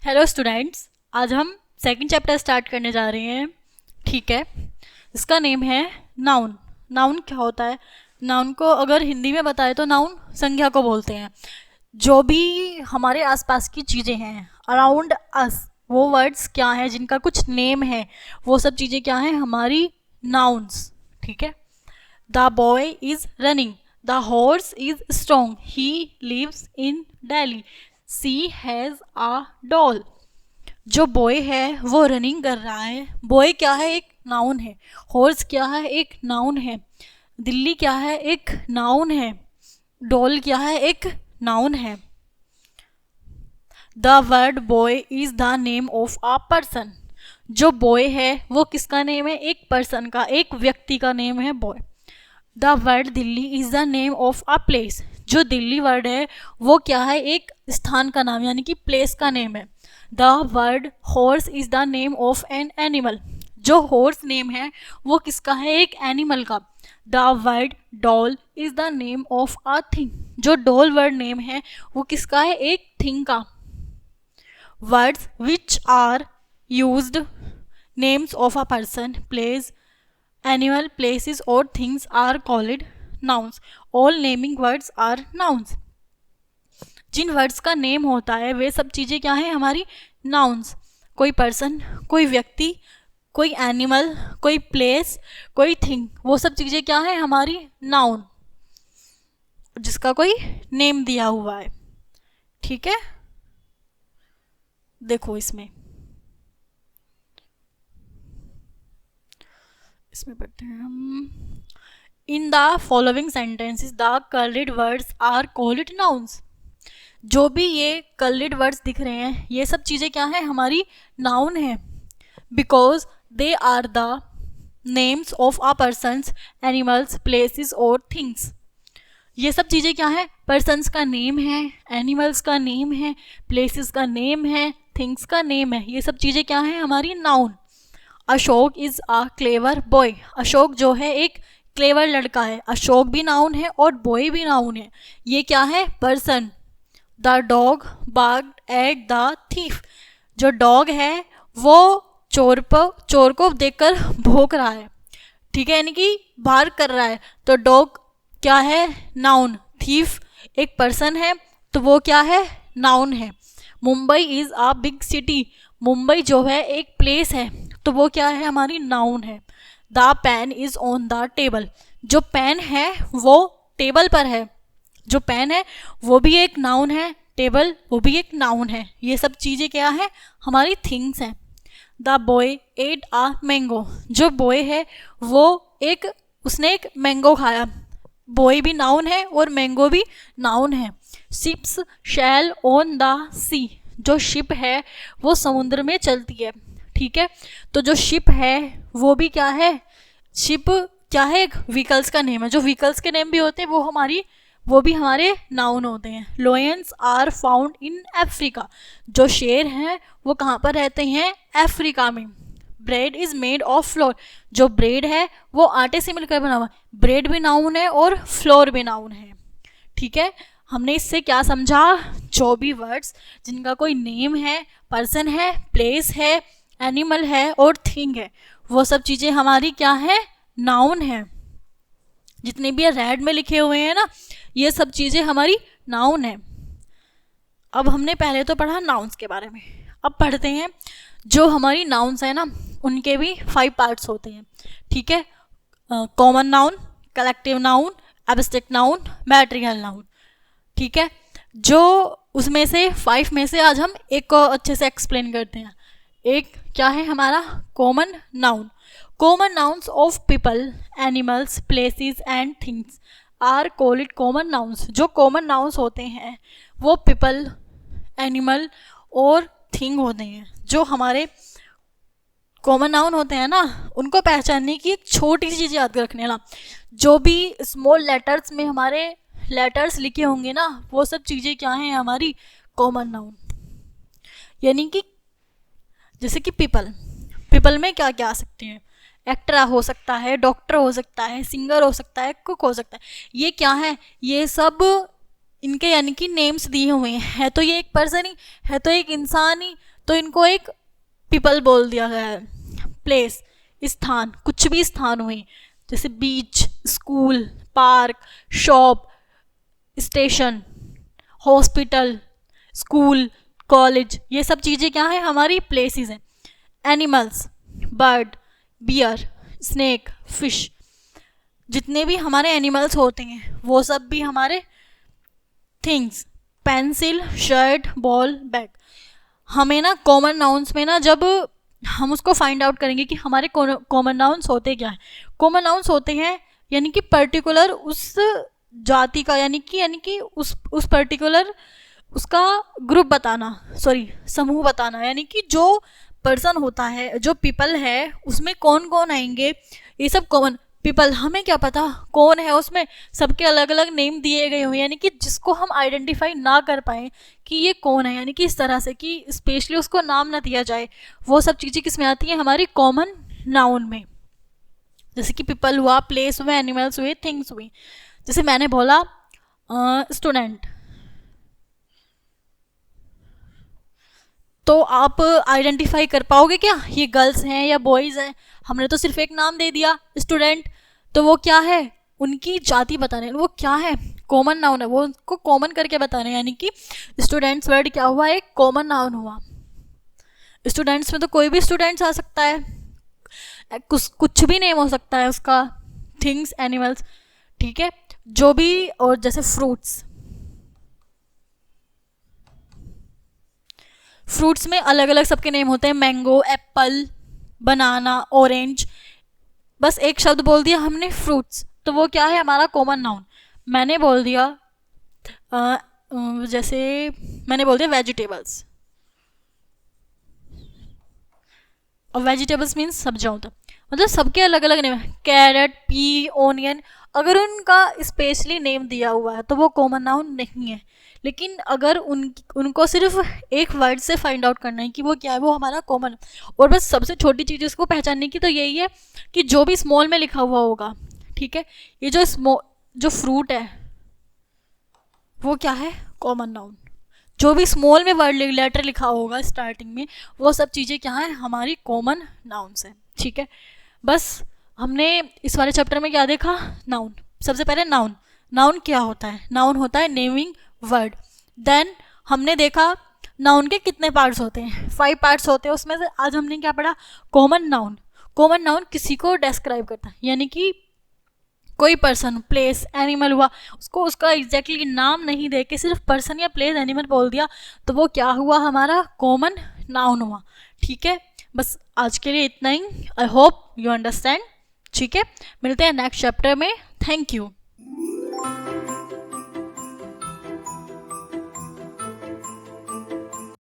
Hello students, आज हम second chapter start करने जा रहे हैं। ठीक है, इसका नेम है नाउन। नाउन क्या होता है? नाउन को अगर हिंदी में बताए तो नाउन संज्ञा को बोलते हैं। जो भी हमारे आसपास की चीज़ें हैं, अराउंड अस, वो वर्ड्स क्या हैं जिनका कुछ नेम है, वो सब चीज़ें क्या हैं? हमारी नाउन्स। ठीक है। The boy is running, the horse is strong, he lives in Delhi, she has a doll. जो बॉय है वो रनिंग कर रहा है। बॉय क्या है? एक नाउन है। हॉर्स क्या है? एक नाउन है। दिल्ली क्या है? एक नाउन है। डॉल क्या है? एक नाउन है। The word boy is the name of a person. जो बॉय है वो किसका नेम है? एक पर्सन का, एक व्यक्ति का नेम है boy. The word Delhi is the name of a place. जो दिल्ली वर्ड है वो क्या है? एक स्थान का नाम, यानी कि प्लेस का नेम है। The word horse is the name of an animal. जो हॉर्स नेम है वो किसका है? एक एनिमल का। The word doll is the name of a thing. जो डॉल वर्ड नेम है वो किसका है? एक थिंग का। Words which are used, names of a person, place, animal, places or things are called nouns. All naming words are nouns. जिन words का name होता है वे सब चीज़ें क्या हैं? हमारी नाउन्स। कोई पर्सन, कोई व्यक्ति, कोई एनिमल, कोई प्लेस, कोई थिंग, वो सब चीज़ें क्या हैं? हमारी नाउन, जिसका कोई नेम दिया हुआ है। ठीक है, देखो इसमें पढ़ते हैं हम। In the following sentences the curled words are called nouns. जो भी ये कर्लिड वर्ड्स दिख रहे हैं ये सब चीज़ें क्या हैं? हमारी नाउन है। Because they are the names of a persons, animals, places और थिंग्स। ये सब चीज़ें क्या है? पर्सन्स का नेम है, एनिमल्स का नेम है, प्लेसेस का नेम है, थिंग्स का नेम है। ये सब चीज़ें क्या हैं? हमारी noun. Ashok is a clever boy. Ashok जो है एक क्लेवर लड़का है। अशोक भी नाउन है और बॉय भी नाउन है। ये क्या है? Person. The dog barked at the thief. जो डॉग है वो चोर को देखकर भौंक रहा है। ठीक है, यानी कि बार्क कर रहा है। तो डॉग क्या है? नाउन। थीफ एक पर्सन है तो वो क्या है? नाउन है। Mumbai is a big city. Mumbai जो है एक प्लेस है तो वो क्या है? हमारी नाउन है। The pen is on the table. जो पेन है वो टेबल पर है। जो पेन है वो भी एक नाउन है, टेबल वो भी एक नाउन है। ये सब चीज़ें क्या है? हमारी थिंग्स हैं। The boy at a mango. जो बॉय है वो उसने एक मैंगो खाया। बॉय भी नाउन है और मैंगो भी नाउन है। शिप्स शैल ऑन द सी। जो शिप है वो समुद्र में चलती है। ठीक है, तो जो शिप है वो भी क्या है? शिप क्या है? एक व्हीकल्स का नेम है। जो व्हीकल्स के नेम भी होते हैं वो भी हमारे नाउन होते हैं। लोयंस आर फाउंड इन अफ्रीका। जो शेर हैं वो कहाँ पर रहते हैं? अफ्रीका में। Bread is made of floor. जो ब्रेड है वो आटे से मिलकर बना हुआ। ब्रेड भी नाउन है और फ्लोर भी नाउन है। ठीक है, हमने इससे क्या समझा? जो भी वर्ड्स जिनका कोई नेम है, पर्सन है, प्लेस है, एनिमल है और थिंग है, वो सब चीज़ें हमारी क्या है? नाउन है। जितने भी रेड में लिखे हुए हैं ना, ये सब चीज़ें हमारी नाउन है। अब हमने पहले तो पढ़ा नाउन्स के बारे में, अब पढ़ते हैं जो हमारी नाउन्स है ना उनके भी 5 पार्ट्स होते हैं। ठीक है, common noun, collective noun, abstract noun, material noun. ठीक है, जो उसमें से 5 में से आज हम एक को अच्छे से एक्सप्लेन करते हैं। एक क्या है हमारा? Common noun. Common nouns of people, animals, places and things are called common nouns. जो कॉमन नाउन्स होते हैं वो पीपल, एनिमल और थिंग होते हैं। जो हमारे कॉमन नाउन होते हैं ना उनको पहचानने की एक छोटी सी चीज़ याद रखने ना, जो भी स्मॉल लेटर्स में हमारे लेटर्स लिखे होंगे ना वो सब चीज़ें क्या हैं? हमारी कॉमन नाउन। यानी कि जैसे कि पीपल में क्या क्या आ सकते हैं? एक्टर हो सकता है, डॉक्टर हो सकता है, सिंगर हो सकता है, कुक हो सकता है। ये क्या है? ये सब इनके यानी कि नेम्स दिए हुए हैं। है तो ये एक पर्सन ही, है तो एक इंसान ही, तो इनको एक पीपल बोल दिया गया है। प्लेस, स्थान, कुछ भी स्थान हुए, जैसे beach, school, park, shop, station, hospital, school, college, ये सब चीज़ें क्या है, हमारी प्लेसेस हैं। Animals, bird, bear, snake, fish, जितने भी हमारे एनिमल्स होते हैं वो सब भी हमारे things. Pencil, shirt, ball, bag. हमें ना कॉमन नाउन्स में ना, जब हम उसको फाइंड आउट करेंगे कि हमारे कॉमन नाउन्स होते क्या हैं। कॉमन नाउन्स होते हैं यानी कि पर्टिकुलर उस जाति का, यानी कि उस पर्टिकुलर उसका ग्रुप बताना, सॉरी समूह बताना, यानी कि जो पर्सन होता है, जो पीपल है, उसमें कौन कौन आएंगे, ये सब कॉमन। पीपल, हमें क्या पता कौन है उसमें, सबके अलग अलग नेम दिए गए हुए, यानी कि जिसको हम आइडेंटिफाई ना कर पाए कि ये कौन है, यानी कि इस तरह से कि स्पेशली उसको नाम ना दिया जाए, वो सब चीज़ें किस में आती हैं, हमारी कॉमन नाउन में। जैसे कि पीपल हुआ, प्लेस हुए, एनिमल्स हुए, थिंग्स हुई। जैसे मैंने बोला स्टूडेंट, तो आप आइडेंटिफाई कर पाओगे क्या ये गर्ल्स हैं या बॉयज़ हैं? हमने तो सिर्फ एक नाम दे दिया स्टूडेंट, तो वो क्या है, उनकी जाति बता रहे हैं, वो क्या है, कॉमन नाउन है, वो उनको कॉमन करके बता रहे हैं, यानी कि स्टूडेंट्स वर्ड क्या हुआ, एक कॉमन नाउन हुआ। स्टूडेंट्स में तो कोई भी स्टूडेंट्स आ सकता है, कुछ भी नेम हो सकता है उसका, थिंग्स, एनिमल्स, ठीक है, जो भी। और जैसे फ्रूट्स, फ्रूट्स में अलग अलग सबके नेम होते हैं, मैंगो, एप्पल, बनाना, ऑरेंज। बस एक शब्द बोल दिया हमने फ्रूट्स, तो वो क्या है, हमारा कॉमन नाउन। मैंने बोल दिया जैसे मैंने बोल दिया वेजिटेबल्स, और वेजिटेबल्स मीन्स सब्जियाँ होता, मतलब सबके अलग अलग नेम है। कैरेट, पी, ओनियन, अगर उनका स्पेशली नेम दिया हुआ है तो वो कॉमन नाउन नहीं है। लेकिन अगर उनको सिर्फ एक वर्ड से फाइंड आउट करना है कि वो क्या है, वो हमारा कॉमन। और बस सबसे छोटी चीज़ उसको पहचानने की तो यही है कि जो भी स्मॉल में लिखा हुआ होगा, ठीक है, ये जो फ्रूट है वो क्या है, कॉमन नाउन। जो भी स्मॉल में वर्ड लेटर लिखा होगा स्टार्टिंग में, वो सब चीज़ें क्या है, हमारी कॉमन नाउन्स हैं, ठीक है। बस हमने इस वाले चैप्टर में क्या देखा, नाउन। सबसे पहले नाउन, नाउन क्या होता है, नाउन होता है नेमिंग वर्ड। देन हमने देखा नाउन के कितने पार्ट्स होते हैं, 5 पार्ट्स होते हैं, उसमें से आज हमने क्या पढ़ा, कॉमन नाउन। कॉमन नाउन किसी को डिस्क्राइब करता है, यानी कि कोई पर्सन, प्लेस, एनिमल हुआ, उसको उसका एग्जैक्टली नाम नहीं दे के सिर्फ पर्सन या प्लेस, एनिमल बोल दिया, तो वो क्या हुआ, हमारा कॉमन नाउन हुआ, ठीक है। बस आज के लिए इतना ही। आई होप यू अंडरस्टैंड, ठीक है। मिलते हैं नेक्स्ट चैप्टर में। Thank you.